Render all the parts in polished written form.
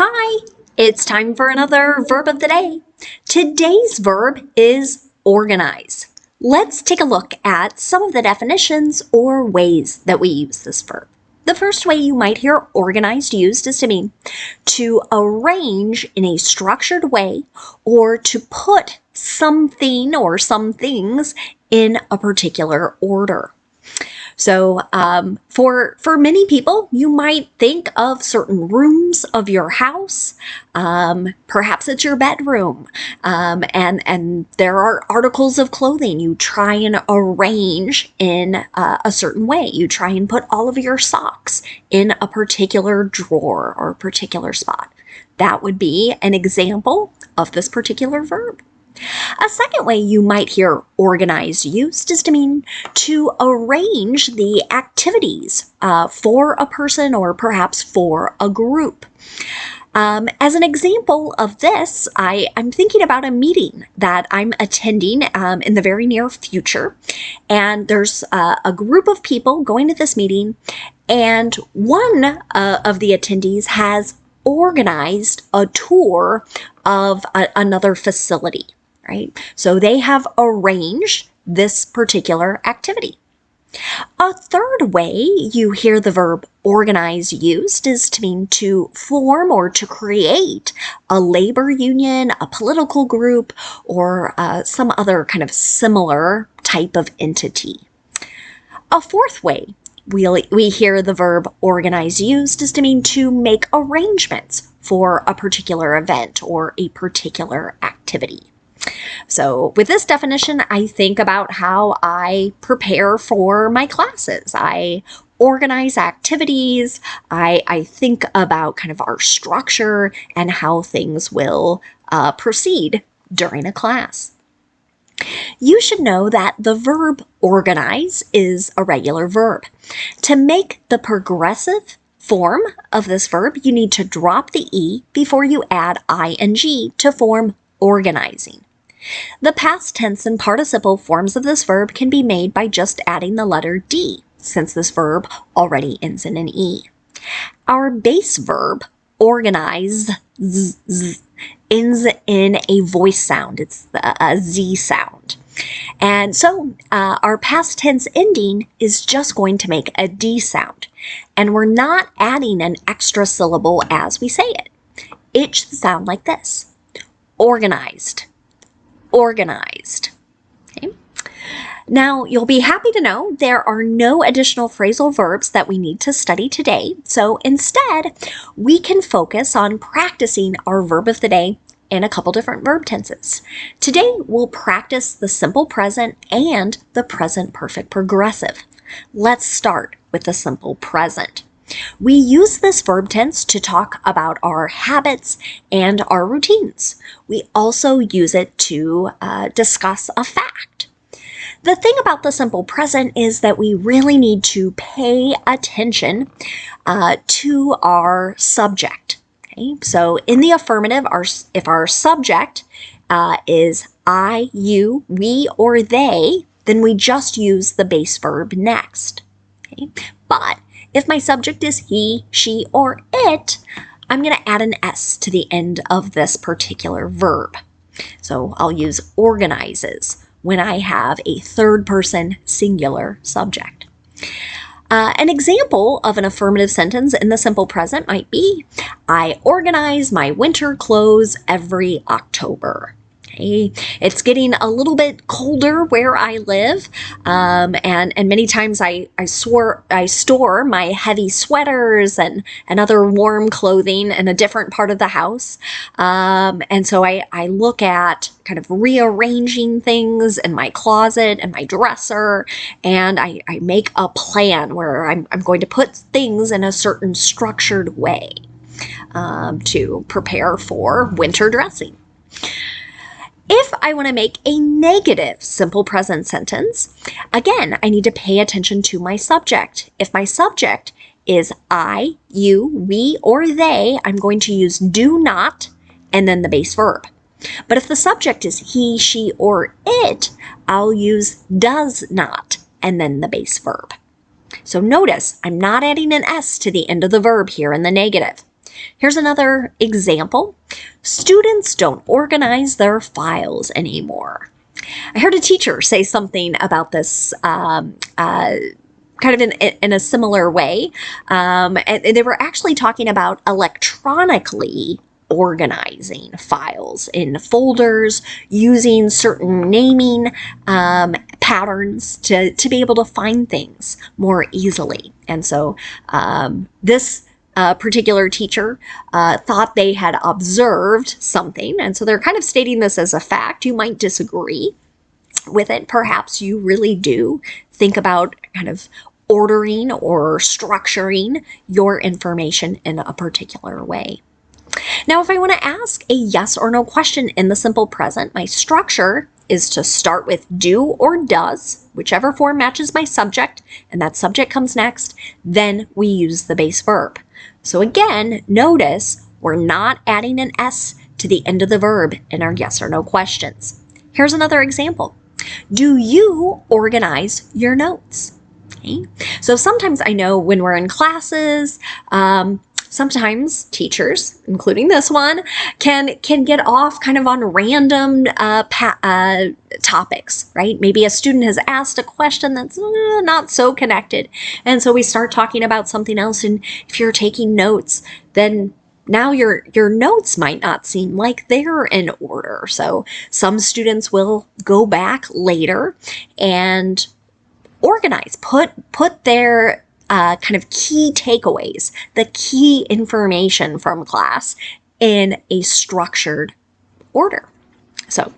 Hi, it's time for another verb of the day. Today's verb is organize. Let's take a look at some of the definitions or ways that we use this verb. The first way you might hear organized used is to mean to arrange in a structured way or to put something or some things in a particular order. So for many people, you might think of certain rooms of your house. Perhaps it's your bedroom, and there are articles of clothing you try and arrange in a certain way. You try and put all of your socks in a particular drawer or a particular spot. That would be an example of this particular verb. A second way you might hear organized used is to mean to arrange the activities for a person or perhaps for a group. As an example of this, I'm thinking about a meeting that I'm attending in the very near future. And there's a group of people going to this meeting, and one of the attendees has organized a tour of another facility. Right? So they have arranged this particular activity. A third way you hear the verb organize used is to mean to form or to create a labor union, a political group, or some other kind of similar type of entity. A fourth way we hear the verb organize used is to mean to make arrangements for a particular event or a particular activity. So with this definition, I think about how I prepare for my classes. I organize activities. I think about kind of our structure and how things will proceed during a class. You should know that the verb organize is a regular verb. To make the progressive form of this verb, you need to drop the E before you add ing to form organizing. The past tense and participle forms of this verb can be made by just adding the letter D, since this verb already ends in an E. Our base verb, organize, ends in a voice sound. It's a Z sound. And so our past tense ending is just going to make a D sound. And we're not adding an extra syllable as we say it. It should sound like this: organized. Organized. Okay. Now, you'll be happy to know there are no additional phrasal verbs that we need to study today. So instead, we can focus on practicing our verb of the day in a couple different verb tenses. Today, we'll practice the simple present and the present perfect progressive. Let's start with the simple present. We use this verb tense to talk about our habits and our routines. We also use it to discuss a fact. The thing about the simple present is that we really need to pay attention to our subject. Okay? So in the affirmative, if our subject is I, you, we, or they, then we just use the base verb next. Okay? But if my subject is he, she, or it, I'm going to add an S to the end of this particular verb. So I'll use organizes when I have a third person singular subject. An example of an affirmative sentence in the simple present might be, I organize my winter clothes every October. Okay. It's getting a little bit colder where I live, and many times I store my heavy sweaters and other warm clothing in a different part of the house, and so I look at kind of rearranging things in my closet and my dresser, and I make a plan where I'm going to put things in a certain structured way to prepare for winter dressing. If I want to make a negative simple present sentence, again, I need to pay attention to my subject. If my subject is I, you, we, or they, I'm going to use do not and then the base verb. But if the subject is he, she, or it, I'll use does not and then the base verb. So notice, I'm not adding an S to the end of the verb here in the negative. Here's another example. Students don't organize their files anymore. I heard a teacher say something about this kind of in a similar way. And they were actually talking about electronically organizing files in folders using certain naming patterns to be able to find things more easily. And so this particular teacher thought they had observed something. And so they're kind of stating this as a fact. You might disagree with it. Perhaps you really do think about kind of ordering or structuring your information in a particular way. Now, if I want to ask a yes or no question in the simple present, my structure is to start with do or does, whichever form matches my subject, and that subject comes next. Then we use the base verb. So again, notice we're not adding an S to the end of the verb in our yes or no questions. Here's another example. Do you organize your notes? Okay. So sometimes I know when we're in classes, sometimes teachers, including this one, can get off kind of on random topics, right? Maybe a student has asked a question that's not so connected. And so we start talking about something else. And if you're taking notes, then now your notes might not seem like they're in order. So some students will go back later and organize, put their kind of key takeaways, the key information from class in a structured order. So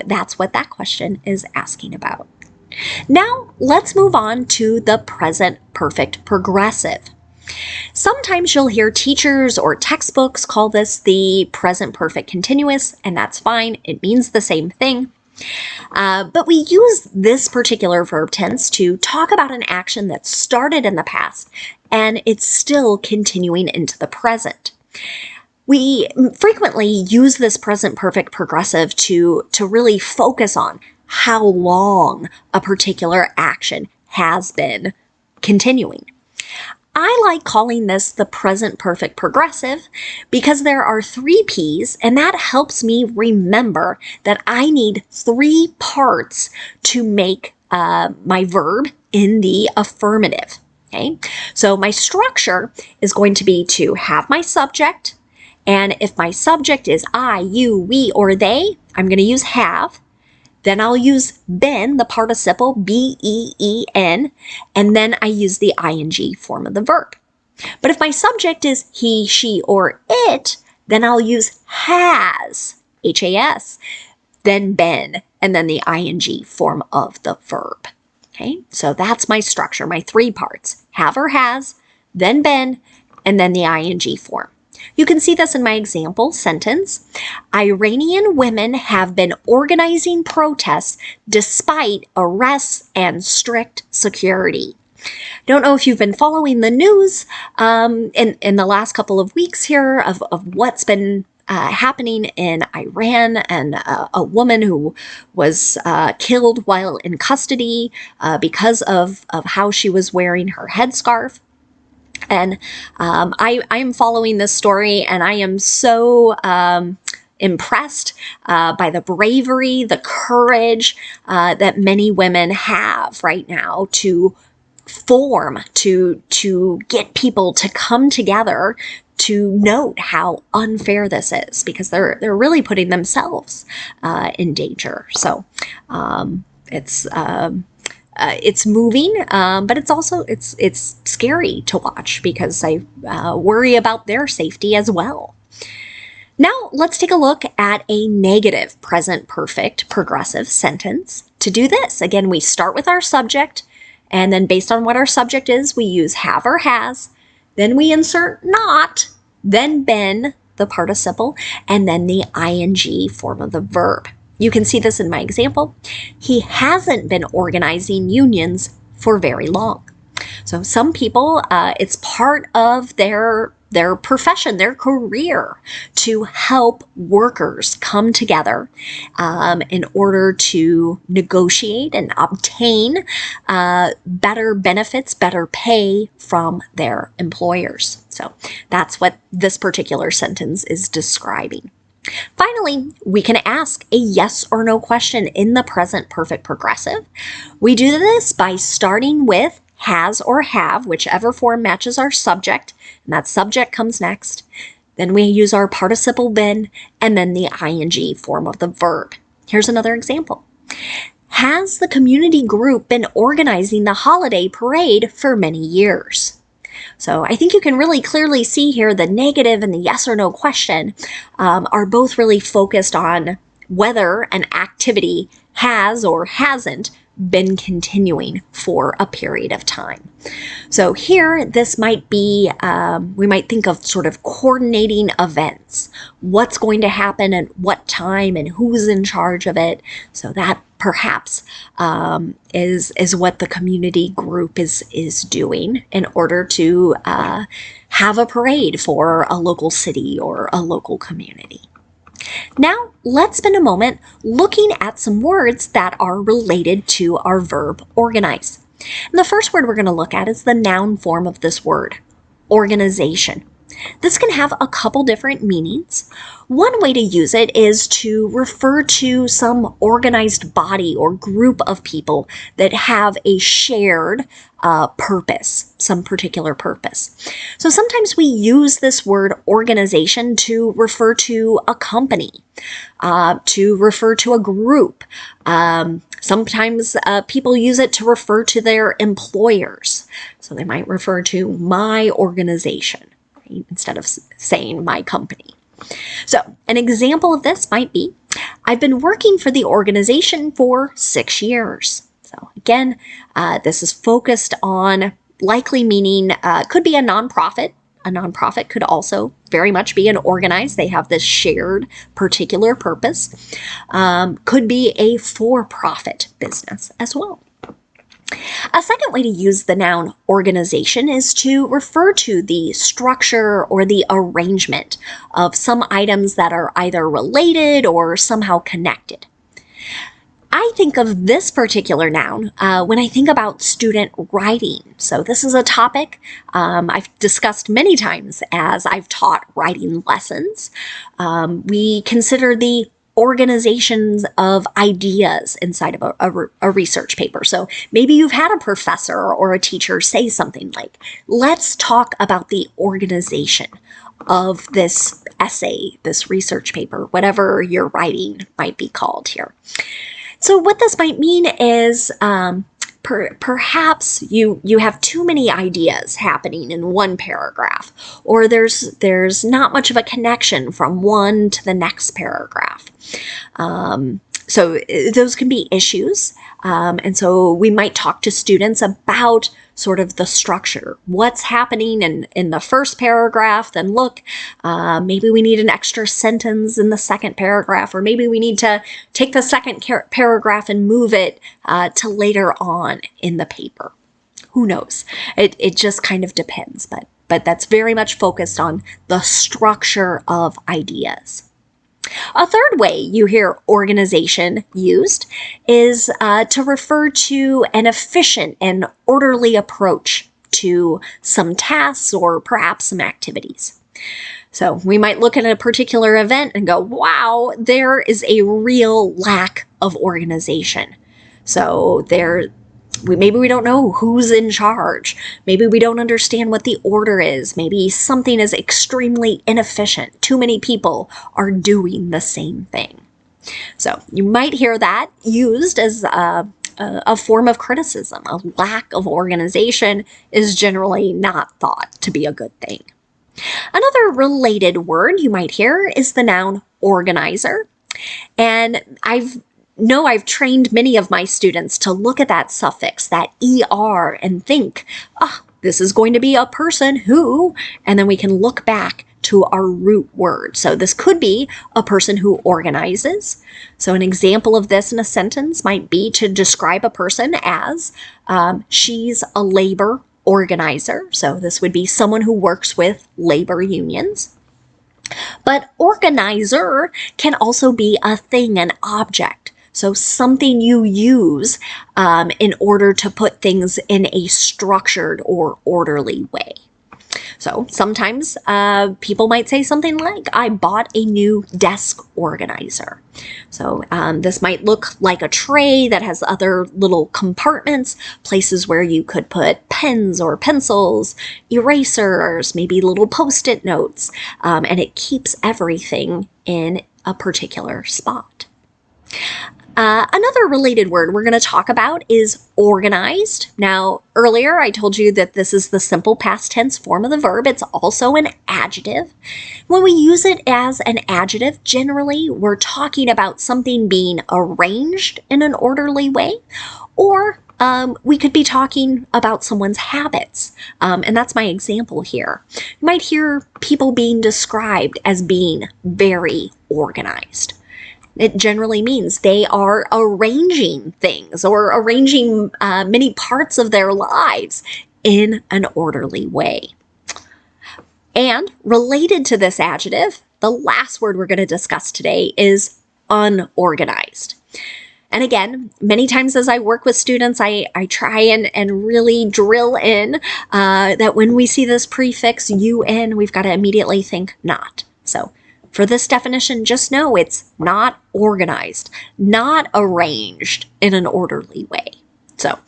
that's what that question is asking about. Now let's move on to the present perfect progressive. Sometimes you'll hear teachers or textbooks call this the present perfect continuous, and that's fine. It means the same thing. But we use this particular verb tense to talk about an action that started in the past and it's still continuing into the present. We frequently use this present perfect progressive to really focus on how long a particular action has been continuing. I like calling this the present perfect progressive because there are 3 P's, and that helps me remember that I need 3 parts to make my verb in the affirmative. Okay, so my structure is going to be to have my subject, and if my subject is I, you, we, or they, I'm going to use have. Then I'll use been, the participle, B-E-E-N, and then I use the ing form of the verb. But if my subject is he, she, or it, then I'll use has, H-A-S, then been, and then the ing form of the verb. Okay, so that's my structure, my 3 parts, have or has, then been, and then the ing form. You can see this in my example sentence. Iranian women have been organizing protests despite arrests and strict security. Don't know if you've been following the news in the last couple of weeks here of what's been happening in Iran, and a woman who was killed while in custody because of how she was wearing her headscarf. And I'm following this story, and I am so impressed by the bravery, the courage that many women have right now to form, to get people to come together to note how unfair this is, because they're really putting themselves in danger. So it's moving, but it's also it's scary to watch because I worry about their safety as well. Now let's take a look at a negative present perfect progressive sentence. To do this, again, we start with our subject, and then based on what our subject is, we use have or has, then we insert not, then been, the participle, and then the ing form of the verb. You can see this in my example. He hasn't been organizing unions for very long. So some people, it's part of their their profession, their career, to help workers come together in order to negotiate and obtain better benefits, better pay from their employers. So that's what this particular sentence is describing. Finally, we can ask a yes or no question in the present perfect progressive. We do this by starting with has or have, whichever form matches our subject, and that subject comes next. Then we use our participle been, and then the ing form of the verb. Here's another example. Has the community group been organizing the holiday parade for many years? So I think you can really clearly see here the negative and the yes or no question are both really focused on whether an activity has or hasn't been continuing for a period of time. So here, this might be, we might think of sort of coordinating events. What's going to happen at what time and who's in charge of it. So that perhaps is what the community group is doing in order to have a parade for a local city or a local community. Now, let's spend a moment looking at some words that are related to our verb organize. And the first word we're going to look at is the noun form of this word, organization. This can have a couple different meanings. One way to use it is to refer to some organized body or group of people that have a shared purpose, some particular purpose. So sometimes we use this word organization to refer to a company, to refer to a group. Sometimes people use it to refer to their employers. So they might refer to my organization, right, instead of saying my company. So an example of this might be, I've been working for the organization for 6 years. So again, this is focused on likely meaning, could be a nonprofit. A nonprofit could also very much be an organized. They have this shared particular purpose. Could be a for-profit business as well. A second way to use the noun organization is to refer to the structure or the arrangement of some items that are either related or somehow connected. I think of this particular noun when I think about student writing. So this is a topic I've discussed many times as I've taught writing lessons. We consider the organizations of ideas inside of a research paper. So maybe you've had a professor or a teacher say something like, let's talk about the organization of this essay, this research paper, whatever your writing might be called here. So what this might mean is perhaps you have too many ideas happening in one paragraph, or there's not much of a connection from one to the next paragraph. So those can be issues. And so we might talk to students about sort of the structure. What's happening in the first paragraph, then look, maybe we need an extra sentence in the second paragraph, or maybe we need to take the second paragraph and move it to later on in the paper. Who knows? It just kind of depends, but that's very much focused on the structure of ideas. A third way you hear organization used is to refer to an efficient and orderly approach to some tasks or perhaps some activities. So we might look at a particular event and go, wow, there is a real lack of organization. So maybe we don't know who's in charge. Maybe we don't understand what the order is. Maybe something is extremely inefficient. Too many people are doing the same thing. So you might hear that used as a form of criticism. A lack of organization is generally not thought to be a good thing. Another related word you might hear is the noun organizer. And I've trained many of my students to look at that suffix, that ER, and think, this is going to be a person who, and then we can look back to our root word. So this could be a person who organizes. So an example of this in a sentence might be to describe a person as she's a labor organizer. So this would be someone who works with labor unions. But organizer can also be a thing, an object. So something you use in order to put things in a structured or orderly way. So sometimes people might say something like, I bought a new desk organizer. So this might look like a tray that has other little compartments, places where you could put pens or pencils, erasers, maybe little post-it notes, and it keeps everything in a particular spot. Another related word we're going to talk about is organized. Now, earlier I told you that this is the simple past tense form of the verb. It's also an adjective. When we use it as an adjective, generally we're talking about something being arranged in an orderly way, or we could be talking about someone's habits, and that's my example here. You might hear people being described as being very organized. It generally means they are arranging things or arranging many parts of their lives in an orderly way. And related to this adjective, the last word we're going to discuss today is unorganized. And again, many times as I work with students, I try and really drill in that when we see this prefix UN, we've got to immediately think not. So for this definition, just know it's not organized, not arranged in an orderly way. So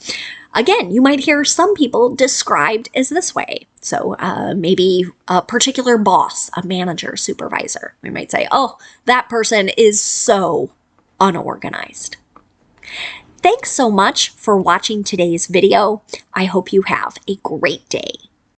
again, you might hear some people described as this way. So maybe a particular boss, a manager, supervisor. We might say, oh, that person is so unorganized. Thanks so much for watching today's video. I hope you have a great day.